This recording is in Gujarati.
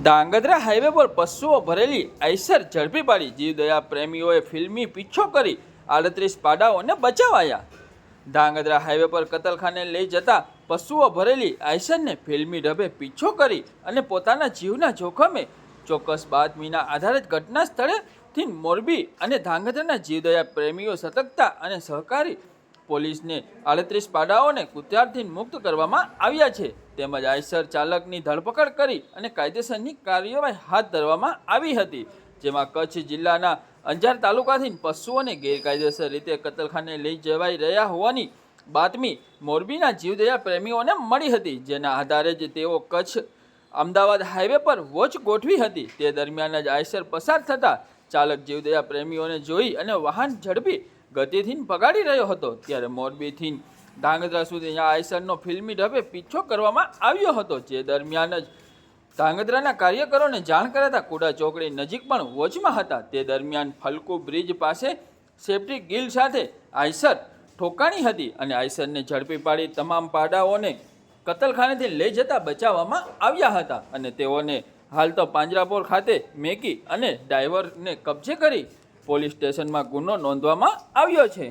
ધાંગધ્રા હાઈવે પર પશુઓ ભરેલી આઈસર ઝડપી પાડી જીવદયા પ્રેમીઓએ ફિલ્મી પીછો કરી 38 પાડાઓને બચાવાયા। ધાંગધ્રા હાઈવે પર કતલખાને લઈ જતા પશુઓ ભરેલી આઈસરને ફિલ્મી ઢબે પીછો કરી અને પોતાના જીવના જોખમે ચોક્કસ બાતમીના આધારે ઘટના સ્થળેથી મોરબી અને ધાંગધ્રાના જીવદયા પ્રેમીઓ સતર્કતા અને સહકારી પોલીસને 38 પાડાઓને કુત્યારથી મુક્ત કરવામાં આવ્યા છે, તેમજ આઈસર ચાલકની ધરપકડ કરી અને કાયદેસરની કાર્યવાહી હાથ ધરવામાં આવી હતી, જેમાં કચ્છ જિલ્લાના અંજાર તાલુકાથી પશુઓને ગેરકાયદેસર રીતે કતલખાને લઈ જવાઈ રહ્યા હોવાની બાતમી મોરબીના જીવદયા પ્રેમીઓને મળી હતી, જેના આધારે જ તેઓ કચ્છ અમદાવાદ હાઈવે પર વોચ ગોઠવી હતી। તે દરમિયાન જ આઈસર પસાર થતા ચાલક જીવદયા પ્રેમીઓને જોઈ અને વાહન ઝડપી ગતિથી ભગાડી રહ્યો હતો, ત્યારે મોરબીથી ધાંગધ્રા સુધી આઈસરનો ફિલ્મી ઢબે પીછો કરવામાં આવ્યો હતો, જે દરમિયાન જ ધાંગધ્રાના કાર્યકરોને જાણ કરાતા કુડા ચોકડી નજીક પણ વોચમાં હતા। તે દરમિયાન ફલકુ બ્રિજ પાસે સેફ્ટી ગિલ સાથે આઈસર ઠોકાણી હતી અને આઈસરને ઝડપી પાડી તમામ પાડાઓને કતલખાનેથી લઈ જતા બચાવવામાં આવ્યા હતા અને તેઓને હાલ તો પાંજરાપોર ખાતે મેકી અને ડ્રાઈવરને કબજે કરી પોલીસ સ્ટેશનમાં ગુનો નોંધવામાં આવ્યો છે।